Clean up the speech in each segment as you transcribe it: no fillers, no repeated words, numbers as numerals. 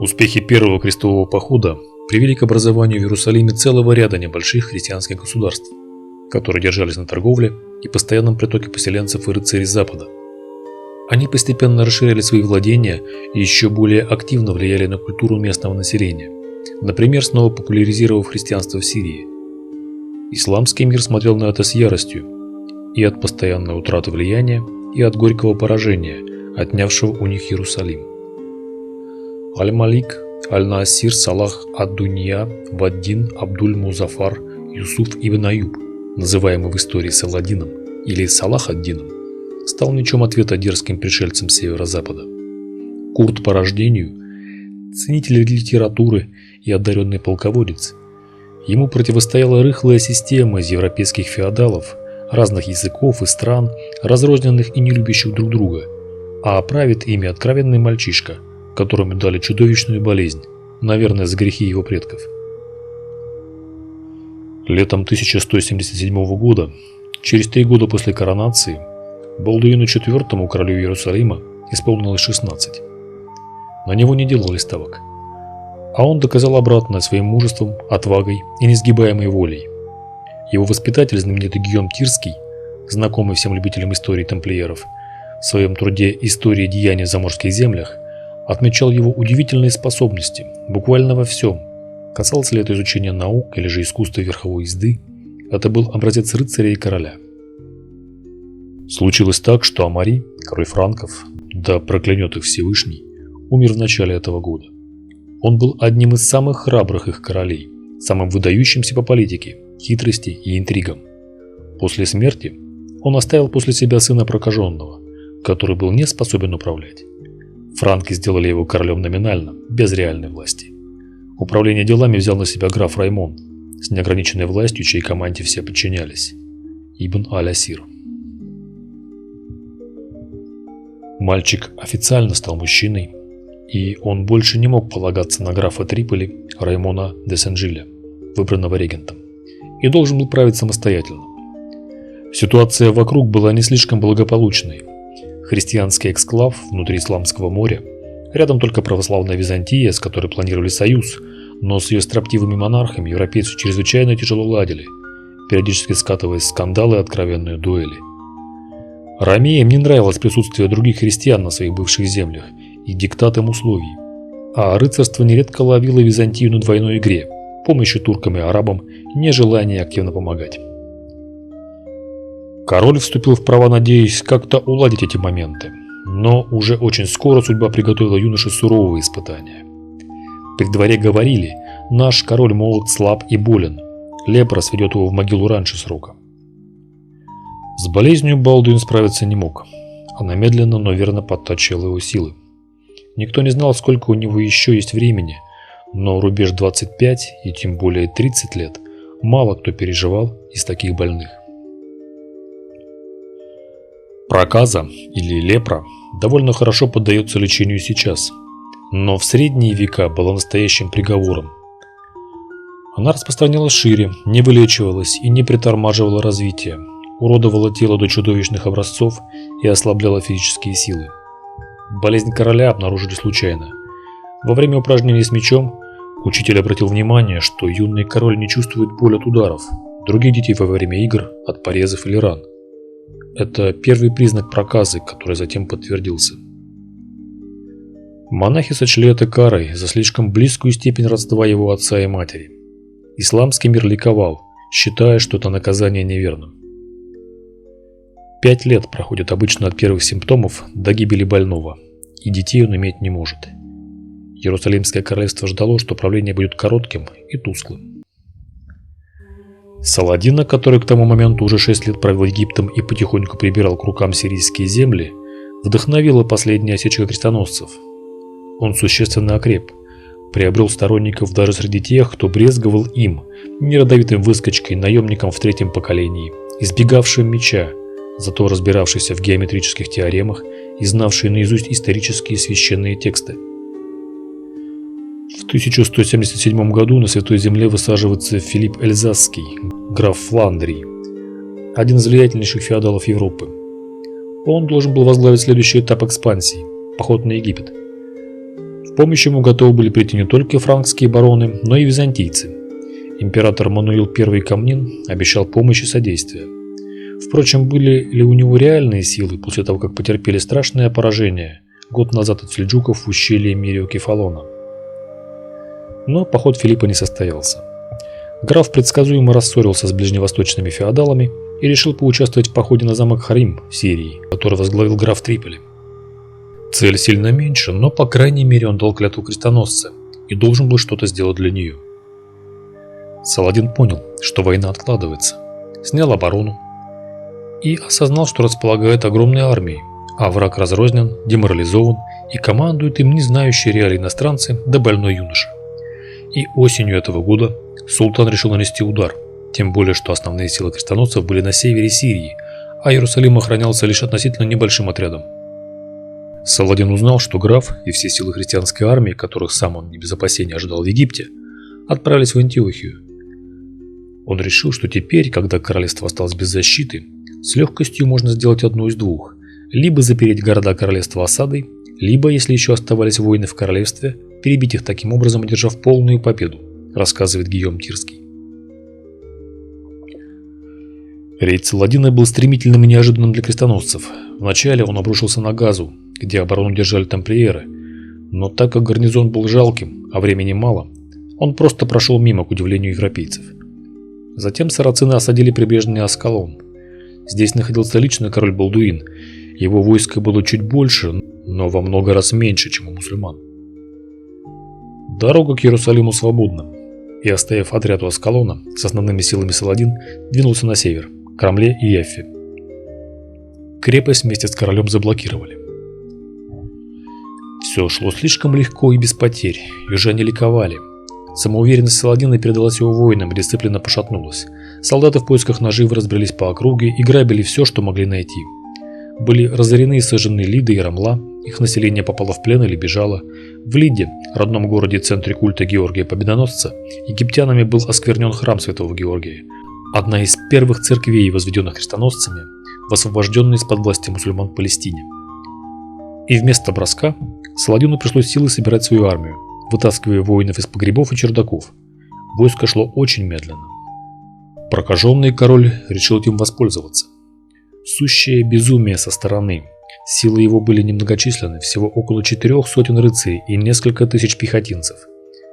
Успехи первого крестового похода привели к образованию в Иерусалиме целого ряда небольших христианских государств, которые держались на торговле и постоянном притоке поселенцев и рыцарей с Запада. Они постепенно расширяли свои владения и еще более активно влияли на культуру местного населения, например, снова популяризировав христианство в Сирии. Исламский мир смотрел на это с яростью и от постоянной утраты влияния, и от горького поражения, отнявшего у них Иерусалим. Аль-Малик, Аль-Насир, Салах ад-Дунья, Вад-Дин, Абдуль-Музафар, Юсуф ибн Аюб, называемый в истории Саладином или Салах ад-Дином, стал мечом ответа дерзким пришельцам северо-запада. Курд по рождению, ценитель литературы и одаренный полководец, ему противостояла рыхлая система из европейских феодалов, разных языков и стран, разрозненных и не любящих друг друга, а правит ими откровенный мальчишка, которому дали чудовищную болезнь, наверное, за грехи его предков. Летом 1177 года, через 3 года после коронации, Балдуину IV, королю Иерусалима, исполнилось 16. На него не делали ставок, а он доказал обратное своим мужеством, отвагой и несгибаемой волей. Его воспитатель, знаменитый Гийом Тирский, знакомый всем любителям истории тамплиеров, в своем труде «История деяний в заморских землях» отмечал его удивительные способности буквально во всем. Касалось ли это изучения наук или же искусства верховой езды, это был образец рыцаря и короля. Случилось так, что Амари, король франков, да проклянет их Всевышний, умер в начале этого года. Он был одним из самых храбрых их королей, самым выдающимся по политике, хитрости и интригам. После смерти он оставил после себя сына прокаженного, который был не способен управлять. Франки сделали его королем номинально, без реальной власти. Управление делами взял на себя граф Раймон, с неограниченной властью, чьей команде все подчинялись. Ибн Аль-Асир. Мальчик официально стал мужчиной, и он больше не мог полагаться на графа Триполи Раймона де Сен-Жиля, выбранного регентом, и должен был править самостоятельно. Ситуация вокруг была не слишком благополучной. Христианский эксклав внутри Исламского моря, рядом только православная Византия, с которой планировали союз, но с ее строптивыми монархами европейцы чрезвычайно тяжело ладили, периодически скатываясь в скандалы и откровенные дуэли. Ромеям не нравилось присутствие других христиан на своих бывших землях и диктат им условий, а рыцарство нередко ловило Византию на двойной игре, помощью туркам и арабам, нежелание активно помогать. Король вступил в права, надеясь как-то уладить эти моменты, но уже очень скоро судьба приготовила юноше суровые испытания. При дворе говорили: наш король молод, слаб и болен, лепра сведет его в могилу раньше срока. С болезнью Балдуин справиться не мог, она медленно, но верно подтачивала его силы. Никто не знал, сколько у него еще есть времени, но рубеж 25 и тем более 30 лет мало кто переживал из таких больных. Проказа или лепра довольно хорошо поддается лечению сейчас, но в средние века была настоящим приговором. Она распространялась шире, не вылечивалась и не притормаживала развитие, уродовала тело до чудовищных образцов и ослабляла физические силы. Болезнь короля обнаружили случайно. Во время упражнений с мечом учитель обратил внимание, что юный король не чувствует боль от ударов, других детей во время игр от порезов или ран. Это первый признак проказы, который затем подтвердился. Монахи сочли это карой за слишком близкую степень родства его отца и матери. Исламский мир ликовал, считая, что это наказание неверно. 5 лет проходит обычно от первых симптомов до гибели больного, и детей он иметь не может. Иерусалимское королевство ждало, что правление будет коротким и тусклым. Саладина, который к тому моменту уже 6 лет провел Египтом и потихоньку прибирал к рукам сирийские земли, вдохновила последняя осечка крестоносцев. Он существенно окреп, приобрел сторонников даже среди тех, кто брезговал им, неродовитым выскочкой, наемником в 3-м поколении, избегавшим меча, зато разбиравшийся в геометрических теоремах и знавший наизусть исторические священные тексты. В 1177 году на Святой Земле высаживается Филипп Эльзасский, граф Фландрии, один из влиятельнейших феодалов Европы. Он должен был возглавить следующий этап экспансии – поход на Египет. В В помощь ему готовы были прийти не только франкские бароны, но и византийцы. Император Мануил I Комнин обещал помощь и содействие. Впрочем, были ли у него реальные силы после того, как потерпели страшное поражение год назад от сельджуков в ущелье Мирио-Кефалона? Но поход Филиппа не состоялся. Граф предсказуемо рассорился с ближневосточными феодалами и решил поучаствовать в походе на замок Харим в Сирии, который возглавил граф Триполи. Цель сильно меньше, но по крайней мере он дал клятву крестоносца и должен был что-то сделать для нее. Саладин понял, что война откладывается, снял оборону и осознал, что располагает огромной армией, а враг разрознен, деморализован и командует им не знающие реалий иностранцы да больной юноша. И осенью этого года султан решил нанести удар, тем более что основные силы крестоносцев были на севере Сирии, а Иерусалим охранялся лишь относительно небольшим отрядом. Саладин узнал, что граф и все силы христианской армии, которых сам он не без опасения ожидал в Египте, отправились в Антиохию. Он решил, что теперь, когда королевство осталось без защиты, с легкостью можно сделать одно из двух: либо запереть города королевства осадой, либо, если еще оставались воины в королевстве, перебить их таким образом, одержав полную победу, рассказывает Гийом Тирский. Рейд Саладина был стремительным и неожиданным для крестоносцев. Вначале он обрушился на Газу, где оборону держали тамплиеры, но так как гарнизон был жалким, а времени мало, он просто прошел мимо, к удивлению европейцев. Затем сарацины осадили прибрежный Аскалон. Здесь находился лично король Балдуин. Его войско было чуть больше, но во много раз меньше, чем у мусульман. Дорога к Иерусалиму свободна, и, оставив отряд у Аскалона, с основными силами Саладин двинулся на север, к Рамле и Яффе. Крепость вместе с королем заблокировали. Все шло слишком легко и без потерь, южане ликовали. Самоуверенность Саладина передалась его воинам, и дисциплина пошатнулась. Солдаты в поисках наживы разбрелись по округе и грабили все, что могли найти. Были разорены и сожжены Лида и Рамла, их население попало в плен или бежало. В Лиде, родном городе центре культа Георгия Победоносца, египтянами был осквернен храм святого Георгия, одна из первых церквей, возведенных крестоносцами, в освобожденной из-под власти мусульман Палестине. И вместо броска Саладину пришлось силой собирать свою армию, вытаскивая воинов из погребов и чердаков. Войско шло очень медленно. Прокаженный король решил этим воспользоваться. Сущее безумие со стороны. Силы его были немногочисленны, всего около 400 рыцарей и несколько тысяч пехотинцев.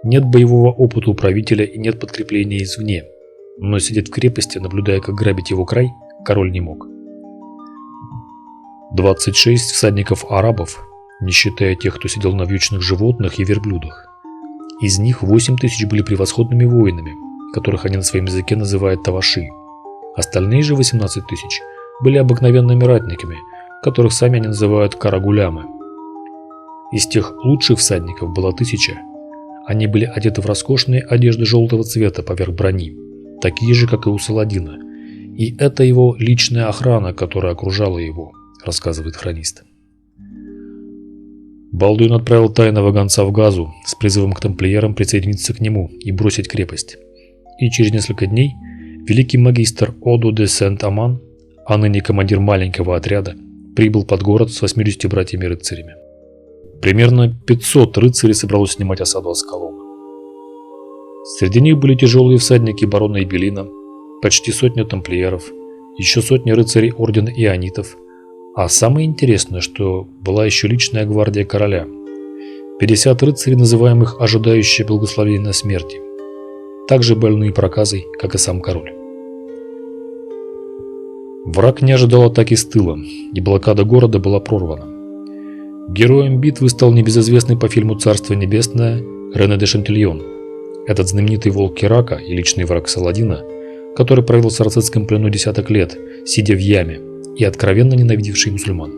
Нет боевого опыта у правителя и нет подкрепления извне. Но сидеть в крепости, наблюдая, как грабить его край, король не мог. 26 всадников-арабов, не считая тех, кто сидел на вьючных животных и верблюдах. Из них 8 тысяч были превосходными воинами, которых они на своем языке называют таваши. Остальные же 18 тысяч были обыкновенными ратниками, которых сами они называют карагулямы. Из тех лучших всадников было 1000. Они были одеты в роскошные одежды желтого цвета поверх брони, такие же, как и у Саладина. И это его личная охрана, которая окружала его, рассказывает хронист. Балдуин отправил тайного гонца в Газу с призывом к тамплиерам присоединиться к нему и бросить крепость. И через несколько дней великий магистр Одо де Сент-Аман, а ныне командир маленького отряда, прибыл под город с 80 братьями-рыцарями. Примерно 500 рыцарей собралось снимать осаду Аскалона. Среди них были тяжелые всадники барона Эбелина, почти 100 тамплиеров, еще 100 рыцарей ордена ионитов, а самое интересное, что была еще личная гвардия короля. 50 рыцарей, называемых ожидающие благословения смерти, также больные проказой, как и сам король. Враг не ожидал атаки с тыла, и блокада города была прорвана. Героем битвы стал небезызвестный по фильму «Царство небесное» Рене де Шантильон, этот знаменитый волк Керака и личный враг Саладина, который провел в сарацинском плену десяток лет, сидя в яме, и откровенно ненавидевший мусульман.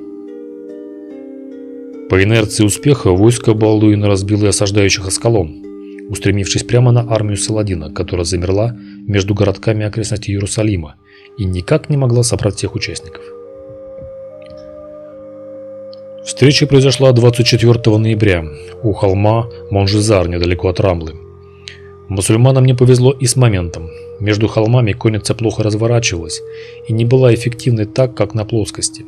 По инерции успеха войско Балдуина разбило и осаждающих Аскалон, устремившись прямо на армию Саладина, которая замерла между городками окрестностей Иерусалима и никак не могла собрать всех участников. Встреча произошла 24 ноября у холма Монжезар, недалеко от Рамлы. Мусульманам не повезло и с моментом. Между холмами конница плохо разворачивалась и не была эффективной так, как на плоскости.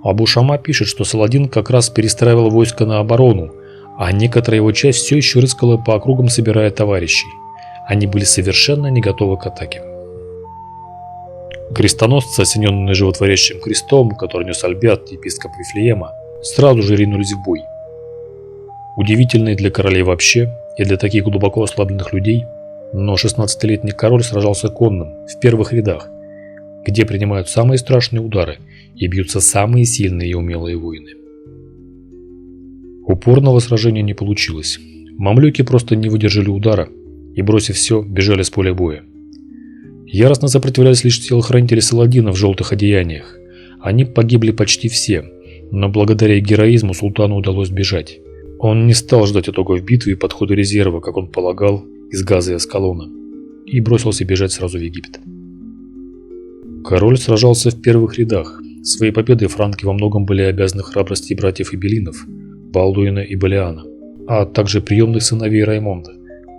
Абу Шама пишет, что Саладин как раз перестраивал войско на оборону, а некоторая его часть все еще рыскала по округам, собирая товарищей. Они были совершенно не готовы к атаке. Крестоносцы, осененные животворящим крестом, который нес Альберт, епископ Вифлеема, сразу же ринулись в бой. Удивительный для королей вообще и для таких глубоко ослабленных людей, но 16-летний король сражался конным, в первых рядах, где принимают самые страшные удары и бьются самые сильные и умелые воины. Упорного сражения не получилось. Мамлюки просто не выдержали удара и, бросив все, бежали с поля боя. Яростно сопротивлялись лишь телохранители Саладина в желтых одеяниях. Они погибли почти все, но благодаря героизму султану удалось бежать. Он не стал ждать итогов битвы и подхода резерва, как он полагал, из Газы и Аскалона, и бросился бежать сразу в Египет. Король сражался в первых рядах. Своей победой франки во многом были обязаны храбрости братьев Ибелинов, Балдуина и Балиана, а также приемных сыновей Раймонда,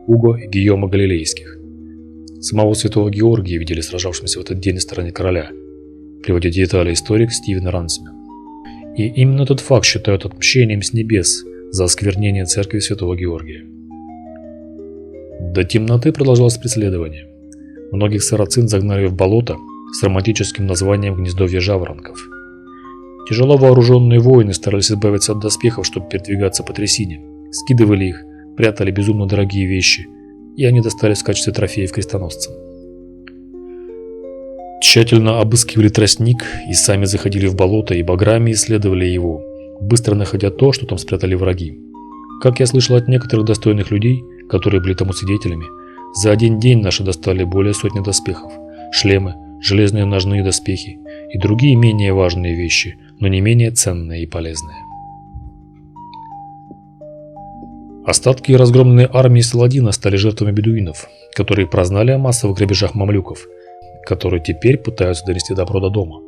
Уго и Гийома Галилейских. Самого святого Георгия видели сражавшимся в этот день на стороне короля, приводя детали историк Стивен Рансмен. И именно этот факт считают отмщением с небес за осквернение церкви святого Георгия. До темноты продолжалось преследование. Многих сарацин загнали в болото с романтическим названием «Гнездовье жаворонков». Тяжело вооруженные воины старались избавиться от доспехов, чтобы передвигаться по трясине, скидывали их, прятали безумно дорогие вещи, и они достались в качестве трофеев крестоносцам. Тщательно обыскивали тростник и сами заходили в болото и баграми исследовали его, быстро находя то, что там спрятали враги. Как я слышал от некоторых достойных людей, которые были тому свидетелями, за один день наши достали более сотни доспехов, шлемы, железные ножные доспехи и другие менее важные вещи, но не менее ценные и полезные. Остатки разгромленной армии Саладина стали жертвами бедуинов, которые прознали о массовых грабежах мамлюков, которые теперь пытаются донести добро до дома.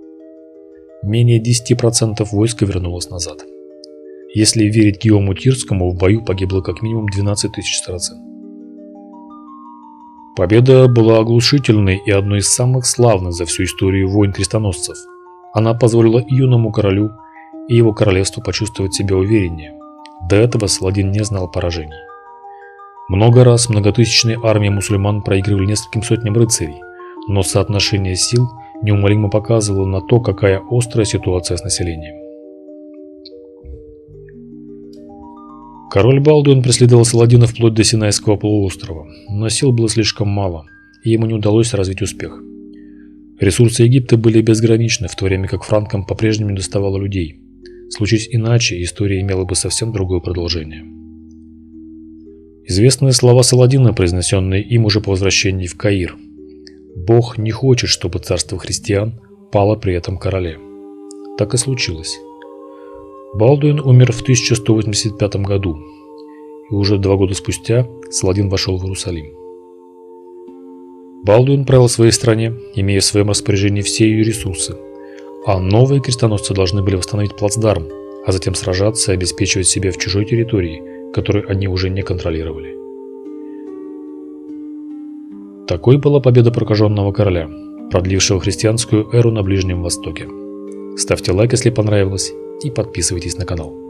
Менее 10% войска вернулось назад. Если верить Гийому Тирскому, в бою погибло как минимум 12 тысяч сарацин. Победа была оглушительной и одной из самых славных за всю историю войн крестоносцев. Она позволила и юному королю, и его королевству почувствовать себя увереннее. До этого Саладин не знал поражений. Много раз многотысячные армии мусульман проигрывали нескольким сотням рыцарей, но соотношение сил неумолимо показывало на то, какая острая ситуация с населением. Король Балдуин преследовал Саладина вплоть до Синайского полуострова, но сил было слишком мало, и ему не удалось развить успех. Ресурсы Египта были безграничны, в то время как франкам по-прежнему недоставало людей. Случись иначе, история имела бы совсем другое продолжение. Известные слова Саладина, произнесенные им уже по возвращении в Каир. «Бог не хочет, чтобы царство христиан пало при этом короле». Так и случилось. Балдуин умер в 1185 году, и уже 2 года спустя Саладин вошел в Иерусалим. Балдуин правил своей стране, имея в своем распоряжении все ее ресурсы, а новые крестоносцы должны были восстановить плацдарм, а затем сражаться и обеспечивать себя в чужой территории, которую они уже не контролировали. Такой была победа прокаженного короля, продлившего христианскую эру на Ближнем Востоке. Ставьте лайк, если понравилось, и подписывайтесь на канал.